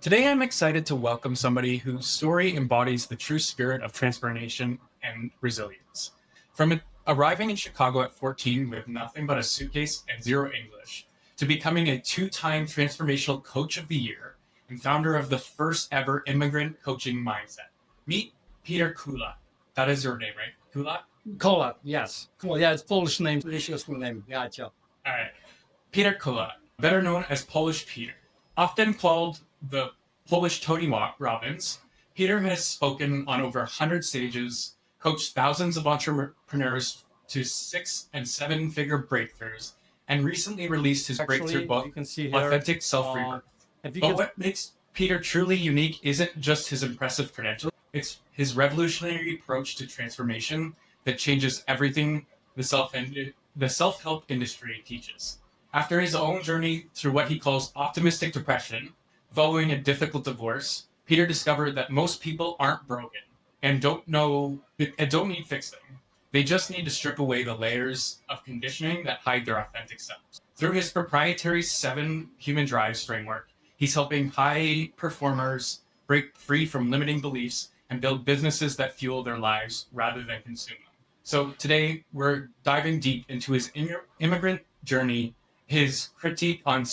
Today, I'm excited to welcome somebody whose story embodies the true spirit of transformation and resilience. Arriving in Chicago at 14 with nothing but a suitcase and zero English, to becoming a two-time transformational coach of the year and founder of the first ever immigrant coaching mindset. Meet Peter Kolat. That is your name, right? Kolat? Kolat, yes. Cool. Yeah, it's Polish name, delicious name. Gotcha. All right. Peter Kolat, better known as Polish Peter. Often called the Polish Tony Robbins, Peter has spoken on over 100 stages, coached thousands of entrepreneurs to 6- and 7-figure breakthroughs, and recently released his breakthrough book, you can see here, Authentic Self Rebirth. But what makes Peter truly unique isn't just his impressive credentials, it's his revolutionary approach to transformation that changes everything the self-help industry teaches. After his own journey through what he calls optimistic depression, following a difficult divorce, Peter discovered that most people aren't broken and don't need fixing. They just need to strip away the layers of conditioning that hide their authentic selves. Through his proprietary 7 human drives framework, he's helping high performers break free from limiting beliefs and build businesses that fuel their lives rather than consume them. So today we're diving deep into his immigrant journey, his critique on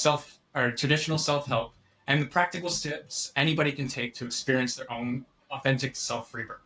traditional self-help, and the practical steps anybody can take to experience their own authentic self-rebirth.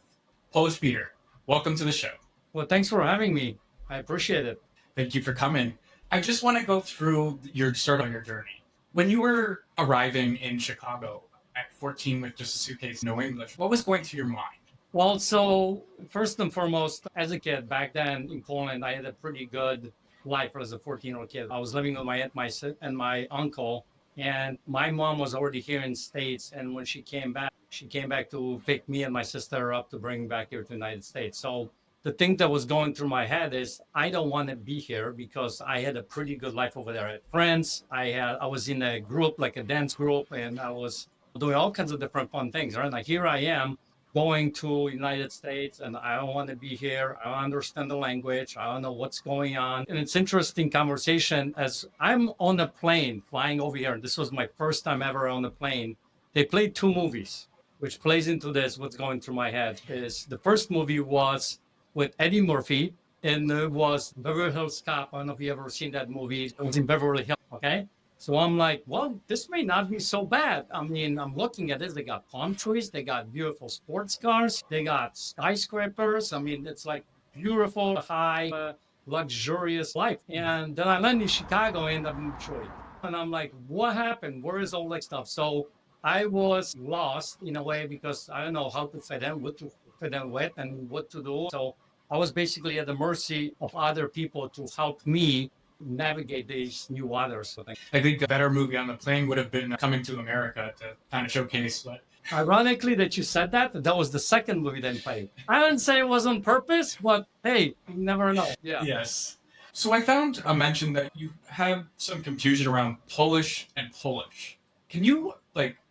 Polish Peter, welcome to the show. Well, thanks for having me. I appreciate it. Thank you for coming. I just want to go through your start on your journey. When you were arriving in Chicago at 14 with just a suitcase, no English, what was going through your mind? Well, so first and foremost, as a kid back then in Poland, I had a pretty good life as a 14-year-old kid. I was living with my aunt and my uncle, and my mom was already here in States. And when she came back to pick me and my sister up to bring back here to the United States. So the thing that was going through my head is I don't want to be here because I had a pretty good life over there. I had friends. I was in a group, like a dance group, and I was doing all kinds of different fun things. Right? Like here I am going to United States and I don't want to be here. I don't understand the language. I don't know what's going on. And it's interesting conversation as I'm on a plane flying over here. And this was my first time ever on a plane. They played 2 movies, which plays into this. What's going through my head is the first movie was with Eddie Murphy, and it was Beverly Hills Cop. I don't know if you ever seen that movie. It was in Beverly Hills, okay? So I'm like, well, this may not be so bad. I mean, I'm looking at this. They got palm trees. They got beautiful sports cars. They got skyscrapers. I mean, it's like beautiful, high, luxurious life. And then I land in Chicago and I'm in Detroit. And I'm like, what happened? Where is all that stuff? So I was lost in a way because I don't know how to fit in, what to fit in with, and what to do. So I was basically at the mercy of other people to help me navigate these new waters. I think a better movie on the plane would have been Coming to America to kind of showcase what. Ironically that you said that was the second movie they played. I didn't say it was on purpose, but hey, you never know. Yeah. Yes. So I found a mention that you have some confusion around Polish and Polish. Can you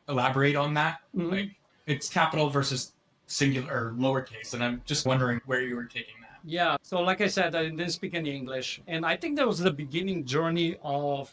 elaborate on that? Mm-hmm. Like it's capital versus singular or lowercase, and I'm just wondering where you were taking that. Yeah. So like I said, I didn't speak any English. And I think that was the beginning journey of,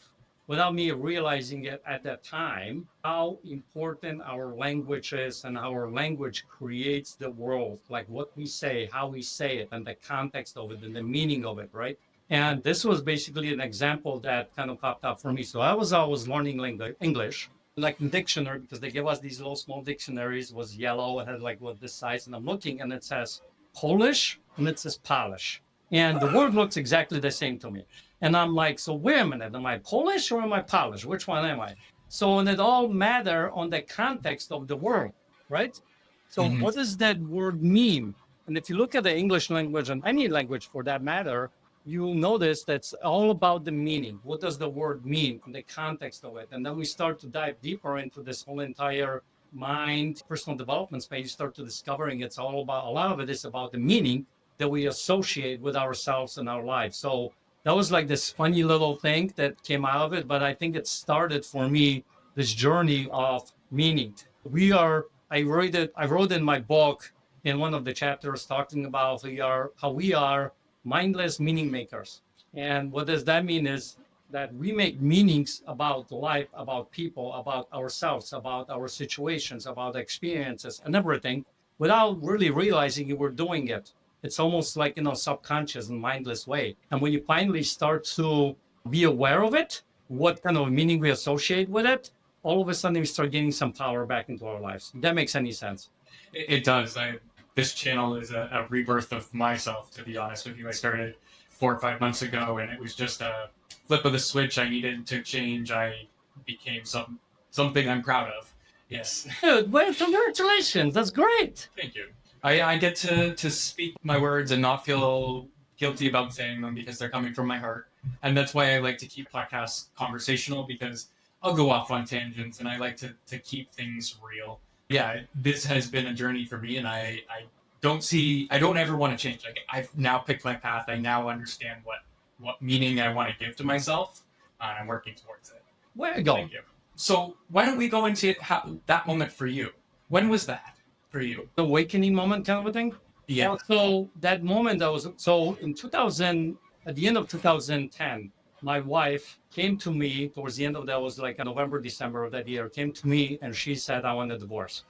without me realizing it at that time, how important our language is and how our language creates the world, like what we say, how we say it, and the context of it and the meaning of it, right? And this was basically an example that kind of popped up for me. So I was always learning English, like in dictionary, because they give us these little small dictionaries, was yellow, it had this size, and I'm looking and it says Polish and it says Polish. And the word looks exactly the same to me. And I'm like, so wait a minute, am I Polish or am I Polish? Which one am I? So, and it all matter on the context of the word, right? So what does that word mean? And if you look at the English language and any language for that matter, you'll notice that's all about the meaning. What does the word mean in the context of it? And then we start to dive deeper into this whole entire mind, personal development space. You start to discovering it's all about, a lot of it is about the meaning that we associate with ourselves and our lives. So that was like this funny little thing that came out of it. But I think it started for me, this journey of meaning. I wrote in my book in one of the chapters talking about how we are mindless meaning makers. And what does that mean is that we make meanings about life, about people, about ourselves, about our situations, about experiences and everything without really realizing you were doing it. It's almost like, subconscious and mindless way. And when you finally start to be aware of it, what kind of meaning we associate with it, all of a sudden we start getting some power back into our lives. If that makes any sense. It does. This channel is a rebirth of myself, to be honest with you. I started 4 or 5 months ago, and it was just a flip of the switch. I needed to change. I became something I'm proud of. Yes. Dude, well, congratulations. That's great. Thank you. I get to speak my words and not feel guilty about saying them because they're coming from my heart. And that's why I like to keep podcasts conversational, because I'll go off on tangents and I like to keep things real. Yeah, this has been a journey for me, and I don't ever want to change. Like, I've now picked my path. I now understand what meaning I want to give to myself, and I'm working towards it. Where you go? Thank you. So why don't we go into that moment for you? When was that for you? The awakening moment kind of a thing? Yeah. So that moment in 2000, at the end of 2010, my wife came to me towards the end of that, was like November, December of that year, came to me and she said, I want a divorce.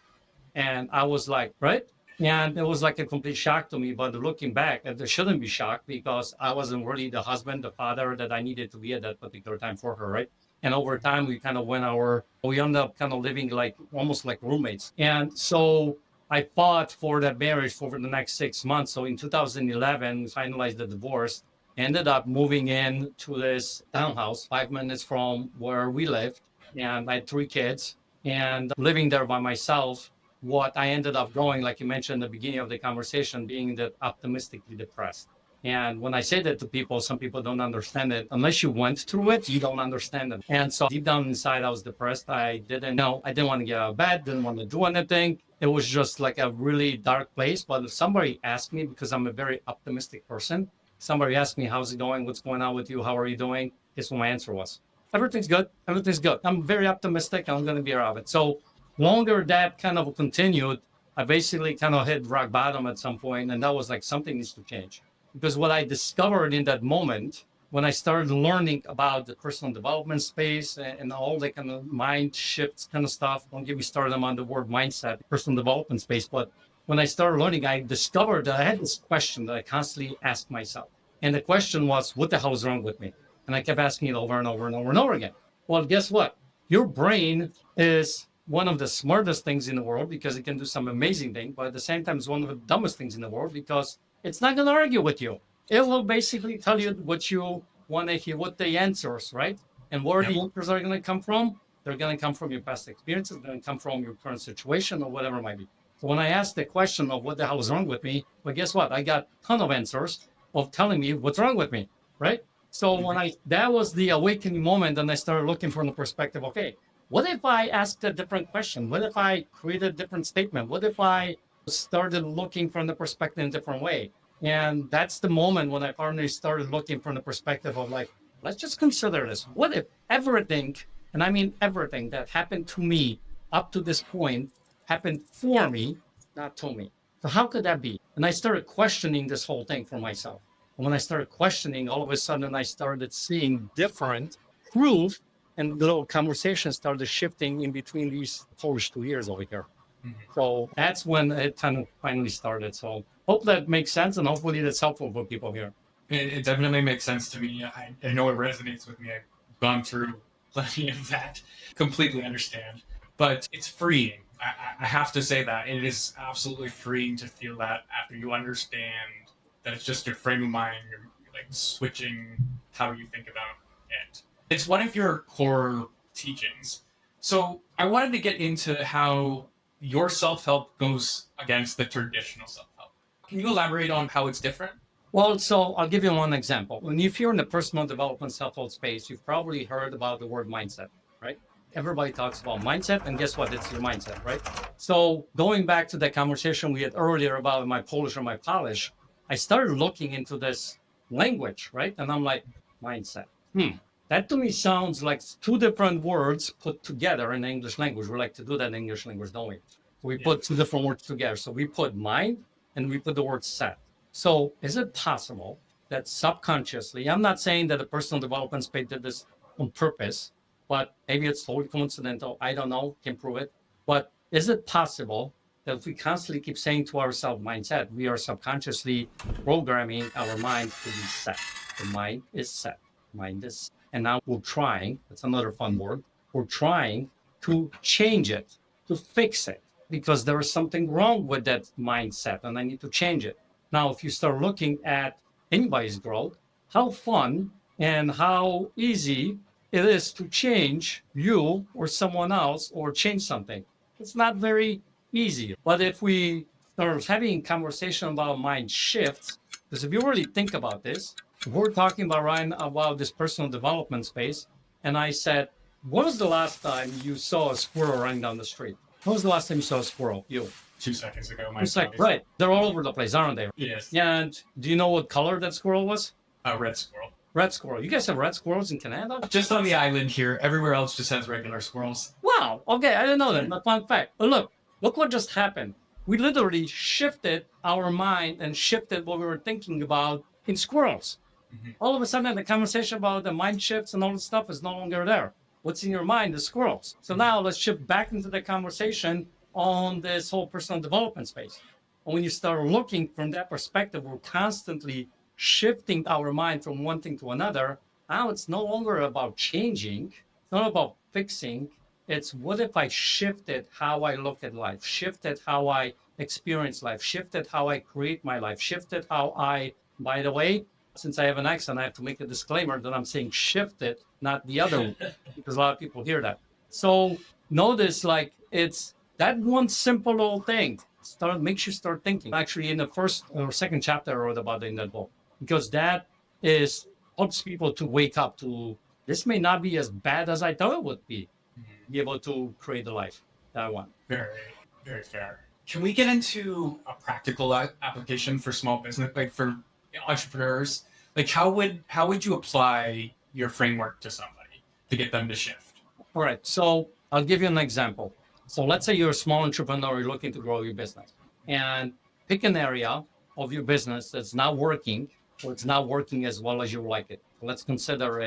And I was like, right? And it was like a complete shock to me. But looking back, I shouldn't be shocked because I wasn't really the husband, the father that I needed to be at that particular time for her, right? And over time, we kind of we ended up kind of living like almost like roommates. And so I fought for that marriage for the next 6 months. So in 2011, we finalized the divorce, ended up moving in to this townhouse 5 minutes from where we lived. And I had 3 kids and living there by myself. What I ended up going, like you mentioned at the beginning of the conversation, being that optimistically depressed. And when I say that to people, some people don't understand it. Unless you went through it, you don't understand it. And so deep down inside, I was depressed. I didn't want to get out of bed, didn't want to do anything. It was just like a really dark place. But if somebody asked me, because I'm a very optimistic person, somebody asked me, how's it going? What's going on with you? How are you doing? Guess what my answer was? Everything's good. Everything's good. I'm very optimistic. I'm going to be around it. So longer that kind of continued, I basically kind of hit rock bottom at some point, and that was like something needs to change. Because what I discovered in that moment, when I started learning about the personal development space and all the kind of mind shifts kind of stuff, don't get me started on the word mindset, personal development space, but when I started learning, I discovered that I had this question that I constantly asked myself. And the question was, what the hell is wrong with me? And I kept asking it over and over and over and over again. Well, guess what? Your brain is one of the smartest things in the world because it can do some amazing things, but at the same time, it's one of the dumbest things in the world because it's not going to argue with you. It will basically tell you what you want to hear, what the answers, right? And where the answers are going to come from. They're going to come from your past experiences. They're going to come from your current situation or whatever it might be. So when I asked the question of what the hell is wrong with me, well, guess what? I got a ton of answers of telling me what's wrong with me, right? So that was the awakening moment, and I started looking from the perspective, okay, what if I asked a different question? What if I created a different statement? What if I started looking from the perspective in a different way? And that's the moment when I finally started looking from the perspective of like, let's just consider this. What if everything, and I mean everything that happened to me up to this point happened for me, not to me? So how could that be? And I started questioning this whole thing for myself. And when I started questioning, all of a sudden I started seeing different proof, and the little conversation started shifting in between these Polish 2 years over here. Mm-hmm. So that's when it kind of finally started. So hope that makes sense, and hopefully that's helpful for people here. It definitely makes sense to me. I know it resonates with me. I've gone through plenty of that. Completely understand. But it's freeing. I have to say that. It is absolutely freeing to feel that after you understand that it's just your frame of mind. You're like switching how you think about it. It's one of your core teachings. So I wanted to get into how your self-help goes against the traditional self-help. Can you elaborate on how it's different? Well, so I'll give you one example. If you're in the personal development self-help space, you've probably heard about the word mindset, right? Everybody talks about mindset, and guess what? It's your mindset, right? So going back to the conversation we had earlier about my Polish or my Polish, I started looking into this language, right? And I'm like, mindset. That to me sounds like two different words put together in the English language. We like to do that in English language, don't we? We put two different words together. So we put mind and we put the word set. So is it possible that subconsciously, I'm not saying that the personal development space did this on purpose, but maybe it's totally coincidental. I don't know, can prove it. But is it possible that if we constantly keep saying to ourselves mindset, we are subconsciously programming our mind to be set? The mind is set. Mind is, and now we're trying, that's another fun word, we're trying to change it, to fix it, because there is something wrong with that mindset and I need to change it. Now, if you start looking at anybody's growth, how fun and how easy it is to change you or someone else or change something. It's not very easy. But if we start having conversation about mind shifts, because if you really think about this, we're talking about Ryan about this personal development space, and I said, when was the last time you saw a squirrel running down the street? When was the last time you saw a squirrel? You. 2 seconds ago. It's like, right. They're all over the place, aren't they? Yes. And do you know what color that squirrel was? Red squirrel. Red squirrel. You guys have red squirrels in Canada? Just on the island here. Everywhere else just has regular squirrels. Wow. Okay, I didn't know that. But fun fact. But look what just happened. We literally shifted our mind and shifted what we were thinking about in squirrels. Mm-hmm. All of a sudden, the conversation about the mind shifts and all this stuff is no longer there. What's in your mind is squirrels. So now let's shift back into the conversation on this whole personal development space. And when you start looking from that perspective, we're constantly shifting our mind from one thing to another. Now it's no longer about changing. It's not about fixing. It's what if I shifted how I look at life, shifted how I experience life, shifted how I create my life, shifted how I, by the way, since I have an accent, I have to make a disclaimer that I'm saying shifted, not the other one, because a lot of people hear that. So notice like it's that one simple little thing makes you start thinking. Actually, in the first or second chapter I wrote about it in that book, because that helps people to wake up to this may not be as bad as I thought it would be. Be able to create the life that I want. Very, very fair. Can we get into a practical application for small business, like for entrepreneurs? Like how would you apply your framework to somebody to get them to shift? All right. So I'll give you an example. So let's say you're a small entrepreneur, you're looking to grow your business, and pick an area of your business that's not working or it's not working as well as you like it. Let's consider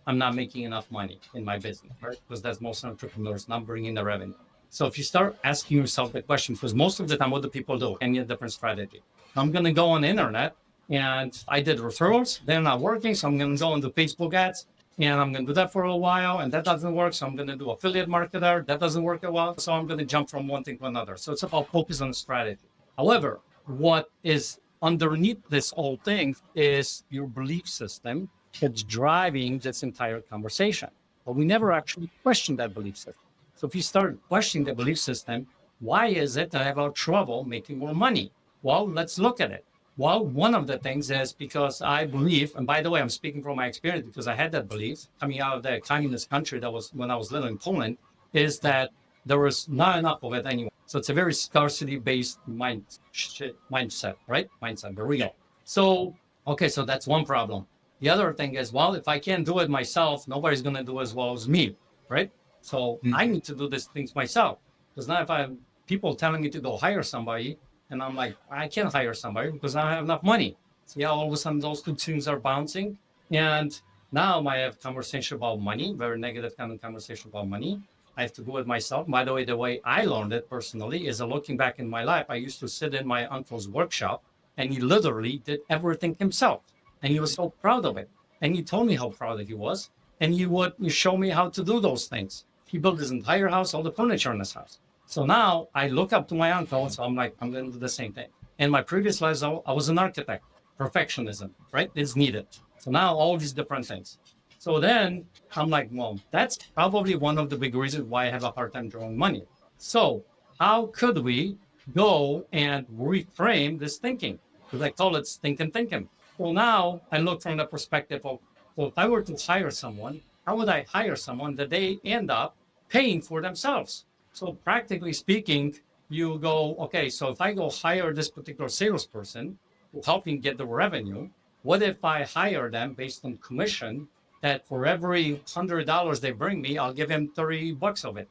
I'm not making enough money in my business, right? Because that's most entrepreneurs not bringing the revenue. So if you start asking yourself the question, because most of the time what do people do? Any different strategy. I'm going to go on the internet and I did referrals. They're not working. So I'm going to go into Facebook ads and I'm going to do that for a while and that doesn't work. So I'm going to do affiliate marketer. That doesn't work well. So I'm going to jump from one thing to another. So it's about focus on the strategy. However, what is underneath this whole thing is your belief system that's driving this entire conversation. But we never actually question that belief system. So if you start questioning the belief system, why is it that I have trouble making more money? Well, let's look at it. Well, one of the things is because I believe, and by the way, I'm speaking from my experience because I had that belief coming out of the communist country that was when I was living in Poland, is that there was not enough of it anyway. So it's a very scarcity-based mindset, right? Mindset, there we go. So, okay, so that's one problem. The other thing is, well, if I can't do it myself, nobody's going to do as well as me, right? So I need to do these things myself. Because now if I have people telling me to go hire somebody, and I'm like, I can't hire somebody because I don't have enough money. So yeah, all of a sudden those two things are bouncing. And now I have conversation about money, very negative kind of conversation about money. I have to do it myself. By the way I learned it personally is looking back in my life, I used to sit in my uncle's workshop and he literally did everything himself. And he was so proud of it. And he told me how proud he was. And he would show me how to do those things. He built his entire house, all the furniture in his house. So now I look up to my uncle. So I'm like, I'm going to do the same thing. In my previous life, I was an architect. Perfectionism, right? It's needed. So now all these different things. So then I'm like, well, that's probably one of the big reasons why I have a hard time drawing money. So how could we go and reframe this thinking? Because I call it thinking. Well, now I look from the perspective of, well, if I were to hire someone, how would I hire someone that they end up paying for themselves? So practically speaking, you go, okay, so if I go hire this particular salesperson who helping get the revenue, what if I hire them based on commission that for every $100 they bring me, I'll give him $30 of it.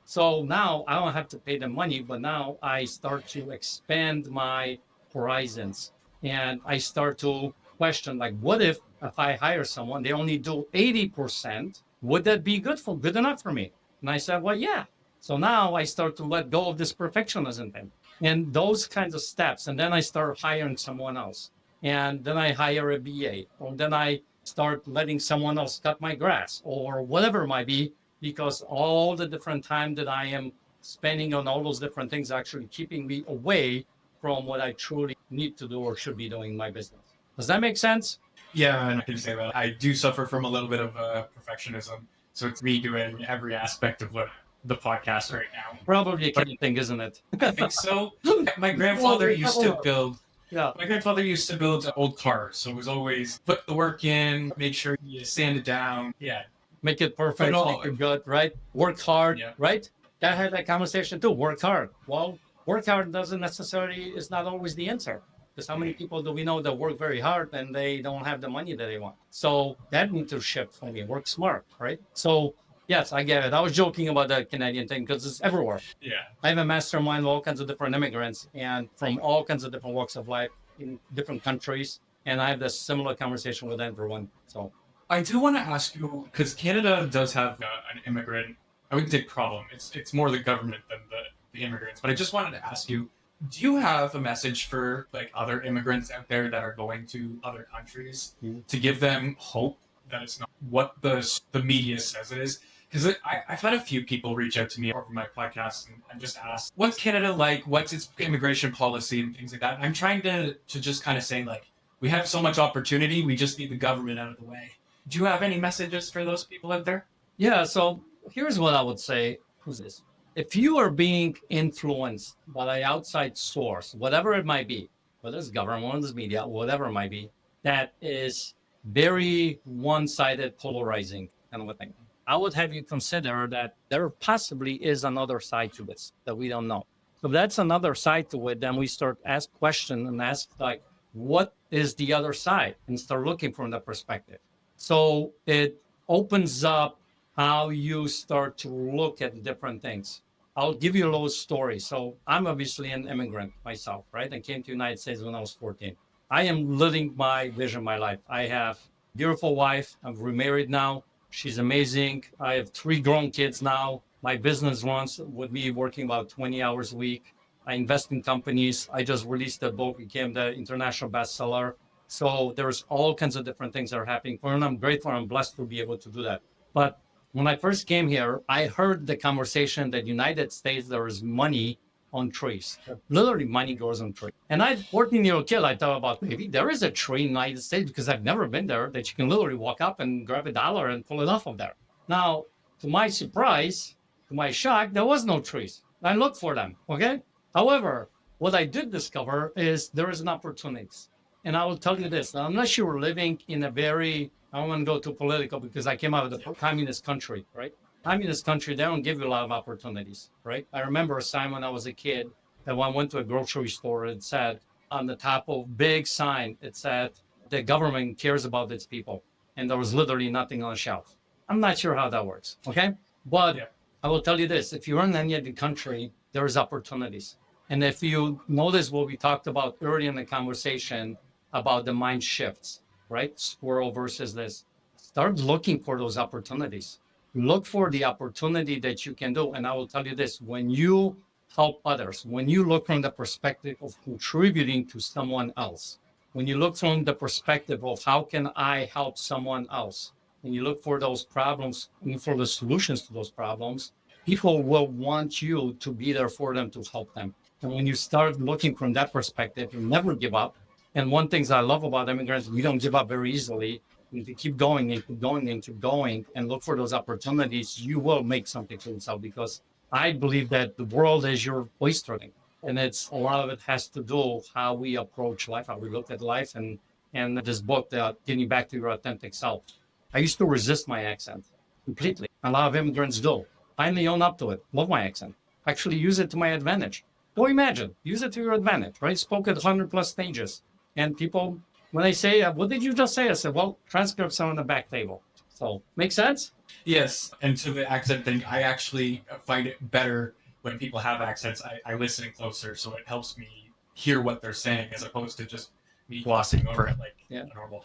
So now I don't have to pay them money, but now I start to expand my horizons and I start to question, like, what if I hire someone, they only do 80%? Would that be good enough for me? And I said, well, yeah. So now I start to let go of this perfectionism thing and those kinds of steps. And then I start hiring someone else. And then I hire a BA, or then I start letting someone else cut my grass or whatever it might be, because all the different time that I am spending on all those different things actually keeping me away from what I truly need to do or should be doing in my business. Does that make sense? Yeah, and I can say that I do suffer from a little bit of perfectionism. So it's me doing every aspect of what the podcast right now. Probably a kid thing, isn't it? I think so. My grandfather used to build. Yeah. My grandfather used to build old cars, so it was always put the work in, make sure you sand it down. Yeah, Make it perfect, make it good, right? Work hard, right? I had that conversation too. Work hard. Well, work hard doesn't necessarily is not always the answer. Because how many people do we know that work very hard and they don't have the money that they want? So that needs to shift for me. Work smart, right? So yes, I get it. I was joking about the Canadian thing because it's everywhere. Yeah. I have a mastermind with all kinds of different immigrants and from all kinds of different walks of life in different countries. And I have this similar conversation with everyone. So I do want to ask you, because Canada does have an immigrant, I wouldn't say problem. It's more the government than the immigrants. But I just wanted to ask you, do you have a message for like other immigrants out there that are going to other countries to give them hope that it's not what the media says it is? Because I've had a few people reach out to me over my podcast and just ask, what's Canada like? What's its immigration policy and things like that? I'm trying to just kind of say, like, we have so much opportunity. We just need the government out of the way. Do you have any messages for those people out there? yeah, so here's what I would say. Who's this? If you are being influenced by an outside source, whatever it might be, whether it's government, whether it's media, whatever it might be, that is very one-sided, polarizing kind of a thing, I would have you consider that there possibly is another side to this that we don't know. So if that's another side to it, then we start ask questions and ask like, what is the other side? And start looking from that perspective. So it opens up how you start to look at different things. I'll give you a little story. So I'm obviously an immigrant myself, right? I came to the United States when I was 14. I am living my vision, my life. I have a beautiful wife. I'm remarried now. She's amazing. I have 3 grown kids now. My business runs with me working about 20 hours a week. I invest in companies. I just released a book, became the international bestseller. So there's all kinds of different things that are happening. And I'm grateful, I'm blessed to be able to do that. But when I first came here, I heard the conversation that United States, there is money on trees. Literally money grows on trees. And I, 14-year-old kid, I thought about maybe there is a tree in the United States because I've never been there that you can literally walk up and grab $1 and pull it off of there. Now, to my surprise, to my shock, there was no trees. I looked for them, okay? However, what I did discover is there is an opportunity. And I will tell you this, unless you were living in a very, I don't want to go too political because I came out of the communist country, right? Communist country, they don't give you a lot of opportunities, right? I remember a time when I was a kid that when I went to a grocery store, it said on the top of big sign, it said, the government cares about its people. And there was literally nothing on the shelf. I'm not sure how that works, okay? But I will tell you this, if you're in any other country, there is opportunities. And if you notice what we talked about earlier in the conversation about the mind shifts, right? Squirrel versus this. Start looking for those opportunities. Look for the opportunity that you can do. And I will tell you this, when you help others, when you look from the perspective of contributing to someone else, when you look from the perspective of how can I help someone else, when you look for those problems and for the solutions to those problems, people will want you to be there for them to help them. And when you start looking from that perspective, you never give up. And one thing I love about immigrants, we don't give up very easily. You need to keep going and keep going and keep going and look for those opportunities. You will make something for yourself because I believe that the world is your oyster. And it's a lot of it has to do how we approach life, how we look at life. And this book, Getting Back to Your Authentic Self. I used to resist my accent completely. A lot of immigrants do. Finally own up to it. Love my accent. Actually use it to my advantage. Go imagine, use it to your advantage, right? Spoke at 100 plus stages. And people, when they say, what did you just say? I said, well, transcripts are on the back table. So, make sense? Yes. And to the accent thing, I actually find it better when people have accents. I listen closer, so it helps me hear what they're saying as opposed to just me glossing over it like Yeah. a normal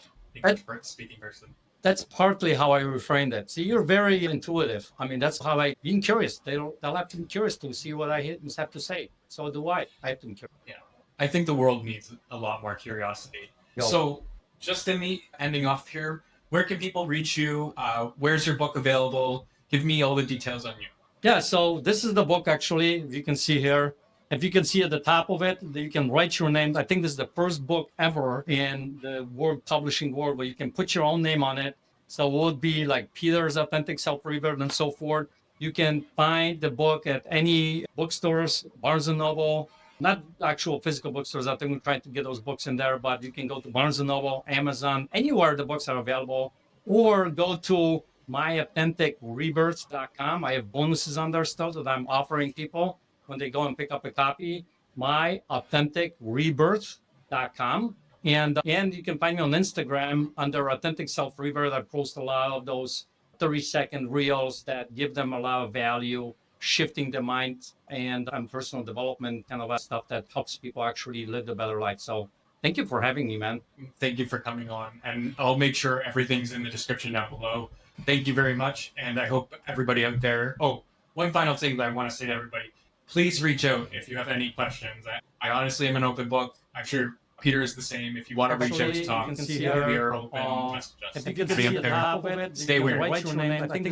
speaking person. That's partly how I reframed it. See, you're very intuitive. I mean, that's how I being curious. They'll have to be curious to see what I have to say. So do I. I have to be curious. Yeah. I think the world needs a lot more curiosity. Yo. So, just in the ending off here, where can people reach you? Where's your book available? Give me all the details on you. Yeah, so this is the book actually, you can see here. If you can see at the top of it, you can write your name. I think this is the first book ever in the world publishing world where you can put your own name on it. So it would be like Peter's Authentic Self Rebirth and so forth. You can find the book at any bookstores, Barnes and Noble, not actual physical bookstores. I think we're trying to get those books in there, but you can go to Barnes and Noble, Amazon, anywhere the books are available, or go to myauthenticrebirth.com. I have bonuses on there still that I'm offering people when they go and pick up a copy. Myauthenticrebirth.com. And you can find me on Instagram under Authentic Self Rebirth. I post a lot of those 30-second reels that give them a lot of value, shifting the mind and personal development kind of stuff that helps people actually live a better life. So thank you for having me, man. Thank you for coming on. And I'll make sure everything's in the description down below. Thank you very much. And I hope everybody out there. Oh, one final thing that I want to say to everybody. Please reach out if you have any questions. I honestly am an open book. I'm sure Peter is the same. If you want to reach out to talk, we are open. Message us. If you can see the top of it, Stay you can weird. write your name. I think